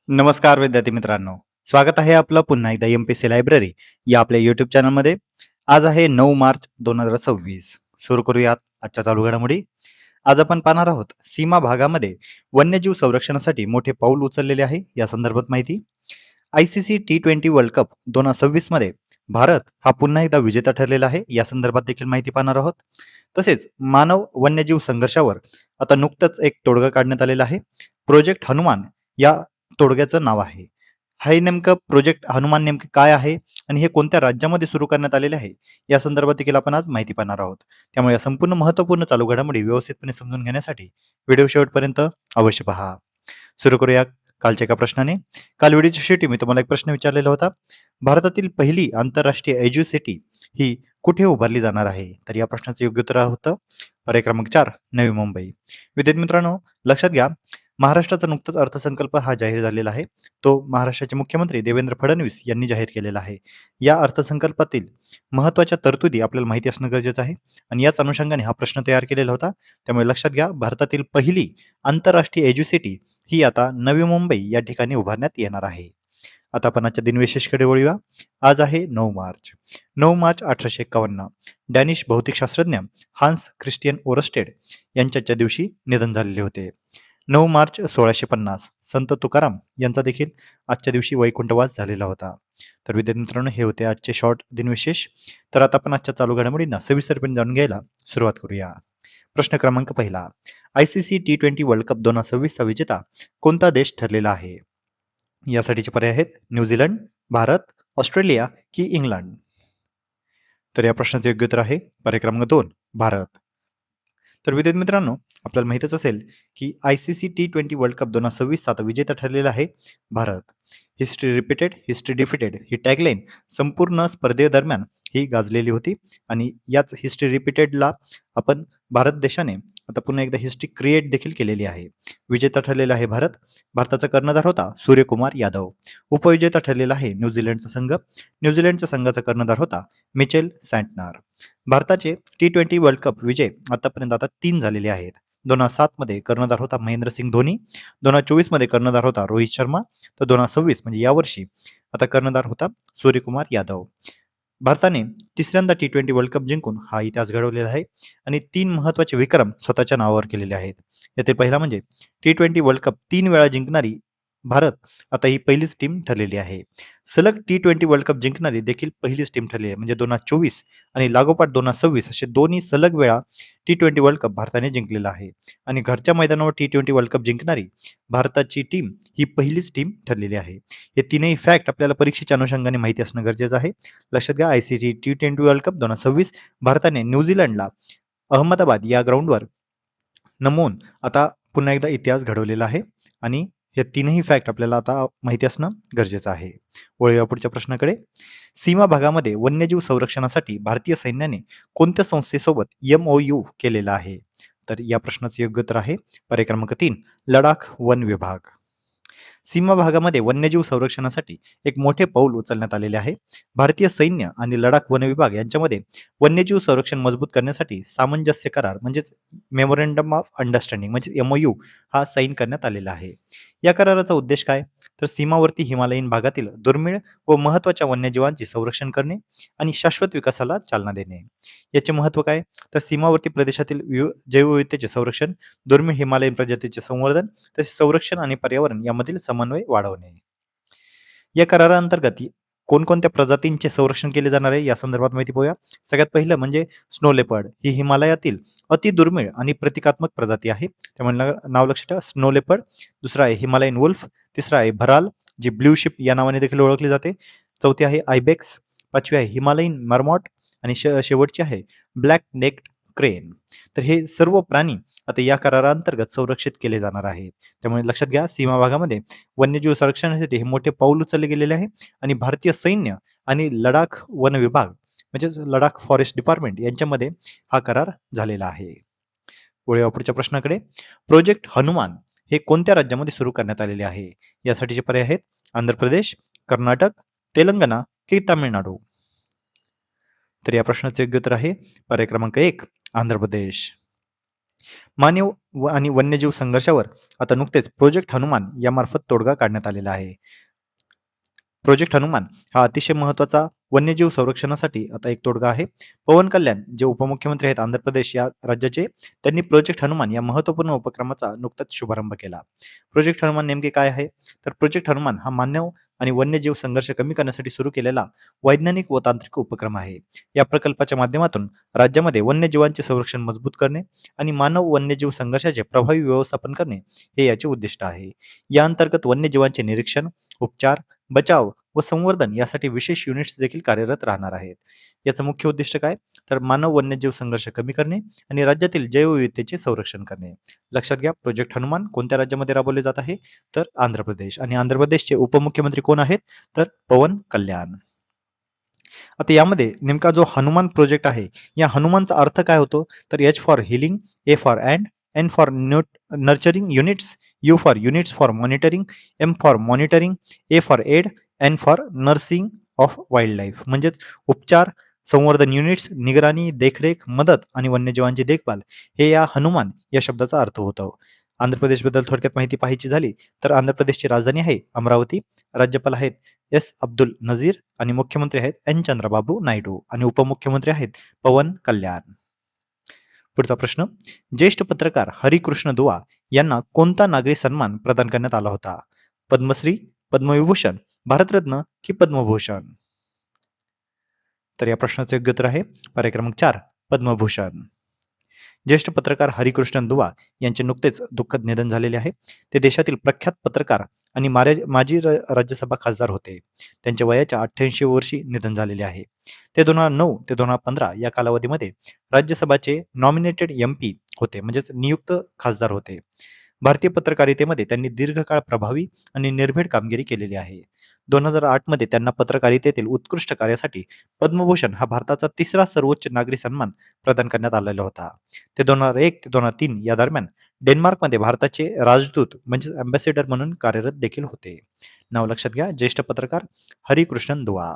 नमस्कार विद्यार्थी मित्रांनो, स्वागत आहे आपलं पुन्हा एकदा एम-पी-सी लायब्ररी या आपल्या यूट्यूब चॅनलमध्ये. आज आहे 9 मार्च 2026. सुरू करूयात आजच्या चालू घडामोडी. आज आपण पाहणार आहोत सीमा भागामध्ये वन्यजीव संरक्षणासाठी मोठे पाऊल उचललेले आहे या संदर्भात माहिती. ICC T20 वर्ल्ड कप 2026 मध्ये भारत हा पुन्हा एकदा विजेता ठरलेला आहे या संदर्भात देखील माहिती पाहणार आहोत. तसेच मानव वन्यजीव संघर्षावर आता नुकतंच एक तोडगा काढण्यात आलेला आहे. प्रोजेक्ट हनुमान या तोडग्याचं नाव आहे. हे नेमकं प्रोजेक्ट हनुमान नेमके काय आहे आणि हे कोणत्या राज्यामध्ये सुरू करण्यात आलेले आहे या संदर्भात देखील आपण आज माहिती पाहणार आहोत. त्यामुळे या संपूर्ण महत्त्वपूर्ण चालू घडामोडी व्यवस्थितपणे समजून घेण्यासाठी व्हिडिओ शेवटपर्यंत अवश्य पहा. सुरू करूया कालच्या एका प्रश्नाने. काल व्हिडिओच्या शेवटी मी तुम्हाला एक प्रश्न विचारलेला होता. भारतातील पहिली आंतरराष्ट्रीय एज्युसिटी ही कुठे उभारली जाणार आहे? तर या प्रश्नाचं योग्य उत्तर होतं पर्याय क्रमांक 4 नवी मुंबई. विद्यार्थी मित्रांनो, लक्षात घ्या, महाराष्ट्राचा नुकताच अर्थसंकल्प हा जाहीर झालेला आहे. तो महाराष्ट्राचे मुख्यमंत्री देवेंद्र फडणवीस यांनी जाहीर केलेला आहे. या अर्थसंकल्पातील महत्त्वाच्या तरतुदी आपल्याला माहिती असणं गरजेचं आहे आणि याच अनुषंगाने हा प्रश्न तयार केलेला होता. त्यामुळे लक्षात घ्या, भारतातील पहिली आंतरराष्ट्रीय एज्युसिटी ही आता नवी मुंबई या ठिकाणी उभारण्यात येणार आहे. आता आपण आजच्या दिनविशेषकडे वळूया. आज आहे 9 मार्च. 9 मार्च 1851 डॅनिश भौतिकशास्त्रज्ञ हान्स ख्रिस्टियन ओरस्टेड यांच्या दिवशी निधन झालेले होते. 9 मार्च 1650 संत तुकाराम यांचा देखील आजच्या दिवशी वैकुंठवास झालेला होता. तर विद्यार्थी मित्रांनो, हे होते आजचे शॉर्ट दिनविशेष. तर आता आपण आजच्या चालू घडामोडींना सविस्तरपणे जाणून घ्यायला सुरुवात करूया. प्रश्न क्रमांक पहिला. ICC T20 वर्ल्ड कप 2026 चा विजेता कोणता देश ठरलेला आहे? यासाठीचे पर्याय आहेत न्यूझीलंड, भारत, ऑस्ट्रेलिया की इंग्लंड. तर या प्रश्नाचे योग्य उत्तर आहे पर्याय क्रमांक 2 भारत. तर विद्यार्थी मित्रांनो, आपल्याला माहितच असेल की ICC T20 वर्ल्ड कप 2026 चा आता विजेता ठरलेला आहे Bharat. History repeated, history defeated ही टॅगलाईन संपूर्ण स्पर्धेदरम्यान ही गाजलेली होती आणि याच हिस्ट्री रिपीटेडला आपण भारत देशाने आता पुन्हा एकदा हिस्ट्री क्रिएट देखील केलेली आहे. विजेता ठरलेला आहे भारत. भारताचा कर्णधार होता सूर्यकुमार यादव. उपविजेता ठरलेला आहे न्यूझीलंडचा संघ. न्यूझीलंडच्या संघाचा कर्णधार होता मिचेल सँटनर. भारताचे T20 वर्ल्ड कप विजय आतापर्यंत आता 3 झालेले आहेत. 2007 मध्ये कर्णधार होता महेंद्रसिंग धोनी. 2024 मध्ये कर्णधार होता रोहित शर्मा. तर 2026 म्हणजे यावर्षी आता कर्णधार होता सूर्यकुमार यादव. भारताने तिसऱ्यांदा T20 वर्ल्ड कप जिंकून हा इतिहास घडवलेला आहे आणि 3 महत्त्वाचे विक्रम स्वतःच्या नावावर केलेले आहेत. यातील पहिला म्हणजे T20 वर्ल्ड कप 3 वेळा जिंकणारी भारत आता ही पहिलीच टीम ठरलेली आहे. सलग T20 वर्ल्ड कप जिंकणारी देखील पहिलीच टीम ठरली आहे. म्हणजे 2024 आणि लागोपाठ 2026 असे दोन्ही सलग वेळा T20 वर्ल्ड कप भारताने जिंकलेला आहे आणि घरच्या मैदानावर T20 वर्ल्ड कप जिंकणारी भारताची टीम ही पहिलीच टीम ठरलेली आहे. हे तीनही फॅक्ट आपल्याला परीक्षेच्या अनुषंगाने माहिती असणं गरजेचं आहे. लक्षात घ्या, ICC T20 वर्ल्ड कप 2026 भारताने न्यूझीलंडला अहमदाबाद या ग्राउंडवर नमवून आता पुन्हा एकदा इतिहास घडवलेला आहे आणि हे तीनही फॅक्ट आपल्याला आता माहिती असणं गरजेचं आहे. वळूया पुढच्या प्रश्नाकडे. सीमा भागामध्ये वन्यजीव संरक्षणासाठी भारतीय सैन्याने कोणत्या संस्थेसोबत MOU केलेला आहे? तर या प्रश्नाचं योग्य उत्तर आहे पर्याय क्रमांक 3 लडाख वन विभाग. सीमा भागामध्ये वन्यजीव संरक्षणासाठी एक मोठे पाऊल उचलण्यात आलेले आहे. भारतीय सैन्य आणि लडाख वन विभाग यांच्यामध्ये वन्यजीव संरक्षण मजबूत करण्यासाठी सामंजस्य करार म्हणजेच मेमोरंडम ऑफ अंडरस्टँडिंग म्हणजे MOU हा साईन करण्यात आलेला आहे. या कराराचा उद्देश काय? तर सीमावर्ती हिमालयीन भागातील दुर्मिळ व महत्त्वाच्या वन्यजीवांचे संरक्षण करणे आणि शाश्वत विकासाला चालना देणे. याचे महत्त्व काय? तर सीमावर्ती प्रदेशातील जैवविविधतेचे संरक्षण, दुर्मिळ हिमालयीन प्रजातीचे संवर्धन, तसेच संरक्षण आणि पर्यावरण यामधील समन्वय वाढवणे. या कराराअंतर्गत कोणकोणत्या प्रजातींचे संरक्षण केले जाणार आहे या संदर्भात माहिती पाहूया. सगळ्यात पहिलं म्हणजे स्नो लेपर्ड ही हिमालयातील अति दुर्मिळ आणि प्रतिकात्मक प्रजाती आहे. त्यामुळे नाव लक्षात ठेवा स्नो लेपर्ड. दुसरा आहे हिमालयन वुल्फ. तिसरा आहे भराल जी ब्ल्यू शिप या नावाने देखील ओळखली जाते. चौथी आहे आयबेक्स. पाचवी आहे हिमालयन मर्मॉट आणि शेवटची आहे ब्लॅक नेक्ड क्रेन. तर हे सर्व प्राणी आता या कराराअंतर्गत संरक्षित केले जाणार आहेत. त्यामुळे लक्षात घ्या, सीमा भागामध्ये वन्यजीव संरक्षणासाठी हे मोठे पाऊल उचलले गेलेले आहे आणि भारतीय सैन्य आणि लडाख वन विभाग म्हणजेच लडाख फॉरेस्ट डिपार्टमेंट यांच्यामध्ये हा करार झालेला आहे. पुढे पुढच्या प्रश्नाकडे. प्रोजेक्ट हनुमान हे कोणत्या राज्यामध्ये सुरू करण्यात आलेले आहे? यासाठीचे पर्याय आहेत आंध्र प्रदेश, कर्नाटक, तेलंगणा की तामिळनाडू. तर या प्रश्नाचे योग्य उत्तर आहे पर्याय क्रमांक 1 आंध्र प्रदेश. मानव आणि वन्यजीव संघर्षावर आता नुकतेच प्रोजेक्ट हनुमान यामार्फत तोडगा काढण्यात आलेला आहे. प्रोजेक्ट हनुमान हा अतिशय महत्त्वाचा वन्यजीव संरक्षणासाठी आता एक तोडगा आहे. पवन कल्याण जे उपमुख्यमंत्री आहेत आंध्र प्रदेश या राज्याचे, त्यांनी प्रोजेक्ट हनुमान या महत्त्वपूर्ण उपक्रमाचा नुकताच शुभारंभ केला. प्रोजेक्ट हनुमान नेमके काय आहे? तर प्रोजेक्ट हनुमान हा मानव आणि वन्यजीव संघर्ष कमी करण्यासाठी सुरू केलेला वैज्ञानिक व तांत्रिक उपक्रम आहे. या प्रकल्पाच्या माध्यमातून राज्यामध्ये वन्यजीवांचे संरक्षण मजबूत करणे आणि मानव वन्यजीव संघर्षाचे प्रभावी व्यवस्थापन करणे हे याचे उद्दिष्ट आहे. या अंतर्गत वन्यजीवांचे निरीक्षण, उपचार, बचाव व संवर्धन यासाठी विशेष युनिट्स देखील कार्यरत राहणार आहेत. याचं मुख्य उद्दिष्ट काय? तर मानव वन्यजीव संघर्ष कमी करणे आणि राज्यातील जैवविविधतेचे संरक्षण करणे. लक्षात घ्या, प्रोजेक्ट हनुमान कोणत्या राज्यामध्ये राबवले जात आहे? तर आंध्र प्रदेश. आणि आंध्र प्रदेशचे उपमुख्यमंत्री कोण आहेत? तर पवन कल्याण. आता यामध्ये नेमका जो हनुमान प्रोजेक्ट आहे, या हनुमानचा अर्थ काय होतो? तर H for healing, A for and, N for nurturing units, U for units for monitoring, M for monitoring, A for aid, N for nursing of wildlife. म्हणजेच उपचार, संवर्धन युनिट्स, निगराणी, देखरेख, मदत आणि वन्यजीवांची देखभाल हे या हनुमान या शब्दाचा अर्थ होतो. आंध्र प्रदेशबद्दल थोडक्यात माहिती पाहायची झाली तर आंध्र प्रदेशची राजधानी आहे अमरावती, राज्यपाल आहेत एस अब्दुल नझीर आणि मुख्यमंत्री आहेत एन चंद्रबाबू नायडू आणि उपमुख्यमंत्री आहेत पवन कल्याण. पुढचा प्रश्न, ज्येष्ठ पत्रकार हरिकृष्ण दुआ यांना कोणता नागरी सन्मान प्रदान करण्यात आला होता? पद्मश्री, पद्मविभूषण, भारतरत्न की पद्मभूषण? तर या प्रश्नाचे योग्य उत्तर आहे पर्याय क्रमांक 4, पद्मभूषण. ज्येष्ठ पत्रकार हरिकृष्णन दुवा यांचे नुकतेच दुःखद निधन झालेले आहे. ते देशातील प्रख्यात पत्रकार आणि माजी राज्यसभा खासदार होते. त्यांच्या वयाच्या 88 वर्षी निधन झालेले आहे. ते 2009 ते 2015 या कालावधीमध्ये राज्यसभाचे नॉमिनेटेड MP होते, म्हणजेच नियुक्त खासदार होते. भारतीय पत्रकारितेमध्ये त्यांनी दीर्घकाळ प्रभावी आणि निर्भीड कामगिरी केलेली आहे. 2008 मध्ये त्यांना पत्रकारितेतील उत्कृष्ट कार्यासाठी पद्मभूषण हा भारताचा तिसरा सर्वोच्च नागरी सन्मान प्रदान करण्यात आलेला होता. ते 2001 ते 2003 या दरम्यान डेन्मार्कमध्ये भारताचे राजदूत म्हणजे अँबॅसेडर म्हणून कार्यरत देखील होते. नाव लक्षात घ्या, ज्येष्ठ पत्रकार हरिकृष्णन दुआ.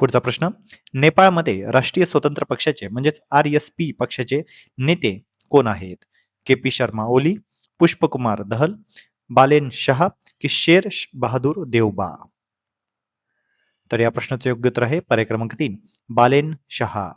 पुढचा प्रश्न, नेपाळमध्ये राष्ट्रीय स्वतंत्र पक्षाचे म्हणजेच RSP पक्षाचे नेते कोण आहेत? KP शर्मा ओली, पुष्पकुमार दहल, बालेन शहा की शेर बहादूर देवबा? तर या प्रश्नाचे योग्य उत्तर आहे पर्याय क्रमांक 3, बालेन शहा.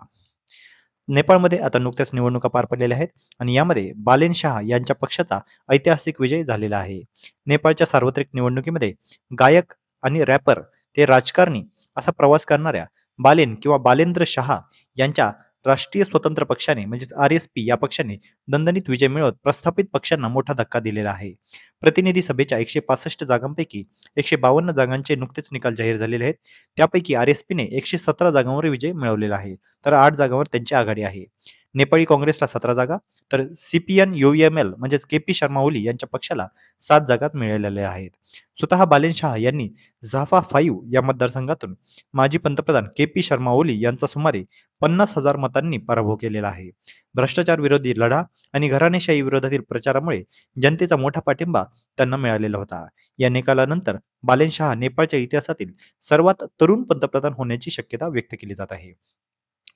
नेपाळमध्ये आता नुकत्याच निवडणुका पार पडलेल्या आहेत आणि यामध्ये बालेन शहा यांच्या पक्षाचा ऐतिहासिक विजय झालेला आहे. नेपाळच्या सार्वत्रिक निवडणुकीमध्ये गायक आणि रॅपर ते राजकारणी असा प्रवास करणाऱ्या बालेन किंवा बालेंद्र शहा यांच्या राष्ट्रीय स्वतंत्र पक्षाने म्हणजेच RSP या पक्षाने दणदणीत विजय मिळवत प्रस्थापित पक्षांना मोठा धक्का दिलेला आहे. प्रतिनिधी सभेच्या 165 जागांपैकी 152 जागांचे नुकतेच निकाल जाहीर झालेले आहेत. त्यापैकी RSPने 117 जागांवर विजय मिळवलेला आहे, तर 8 जागांवर त्यांची आघाडी आहे. नेपाळी काँग्रेसला 17 जागा, तर CPN UEML म्हणजेच KP शर्मा ओली यांच्या पक्षाला 7 जागा मिळालेल्या आहेत. स्वतः बालेन शाह यांनी झाफा 5 या मतदारसंघातून माजी पंतप्रधान KP शर्मा ओली यांचा सुमारे 50,000 मतांनी पराभव केलेला आहे. भ्रष्टाचार विरोधी लढा आणि घराणेशाही विरोधातील प्रचारामुळे जनतेचा मोठा पाठिंबा त्यांना मिळालेला होता. या निकालानंतर बालेन शाह नेपाळच्या इतिहासातील सर्वात तरुण पंतप्रधान होण्याची शक्यता व्यक्त केली जात आहे.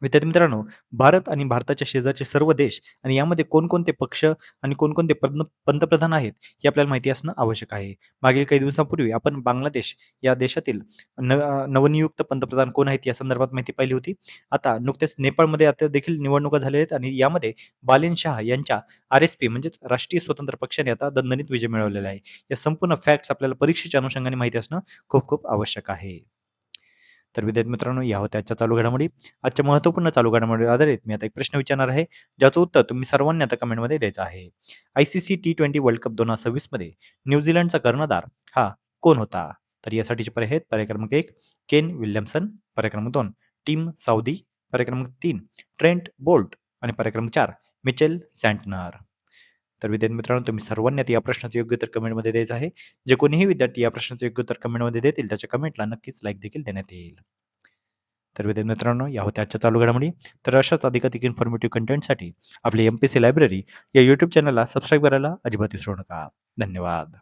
विद्यार्थी मित्रांनो, भारत आणि भारताच्या शेजारचे सर्व देश आणि यामध्ये कोणकोणते पक्ष आणि कोणकोणते पंतप्रधान आहेत हे आपल्याला माहिती असणं आवश्यक आहे. मागील काही दिवसांपूर्वी आपण बांगलादेश या देशातील नवनियुक्त पंतप्रधान कोण आहेत या संदर्भात माहिती पाहिली होती. आता नुकतेच नेपाळमध्ये आता देखील निवडणुका झालेल्या आहेत आणि यामध्ये बालेन शाह यांच्या RSP म्हणजेच राष्ट्रीय स्वतंत्र पक्षाने आता दणदणीत विजय मिळवलेला आहे. या संपूर्ण फॅक्ट्स आपल्याला परीक्षेच्या अनुषंगाने माहिती असणं खूप खूप आवश्यक आहे. तर विद्यार्थी मित्रांनो, या होत्या आजच्या चालू घडामोडी. आजच्या महत्त्वपूर्ण चालू घडामोडीवर आधारित मी आता एक प्रश्न विचारणार आहे, ज्याचं उत्तर तुम्ही सर्वांनी आता कमेंटमध्ये द्यायचं आहे. ICC T20 वर्ल्ड कप 2026 मध्ये न्यूझीलंडचा कर्णधार हा कोण होता? तर यासाठीचे पर्याय आहेत पर्याय क्रमांक 1, केन विल्यमसन, पर्याय क्रमांक 2, टिम साऊदी, पर्याय क्रमांक 3, ट्रेंट बोल्ट आणि पर्याय क्रमांक 4, मिचेल सँटनर. तर विद्यार्थी मित्रांनो, तुम्ही सर्वांनी आता या प्रश्नाचं योग्य उत्तर कमेंटमध्ये द्यायचं आहे. जे कोणीही विद्यार्थी या प्रश्नाचं योग्य उत्तर कमेंटमध्ये देतील त्याच्या कमेंटला नक्कीच लाईक देखील देण्यात येईल. तर विद्यार्थी मित्रांनो, या होत्या आजच्या चालू घडामोडी. तर अशाच अधिकाधिक इन्फॉर्मेटिव्ह कंटेंटसाठी आपली MPSC लायब्ररी या YouTube चॅनलला सबस्क्राईब करायला अजिबात विसरू नका. धन्यवाद.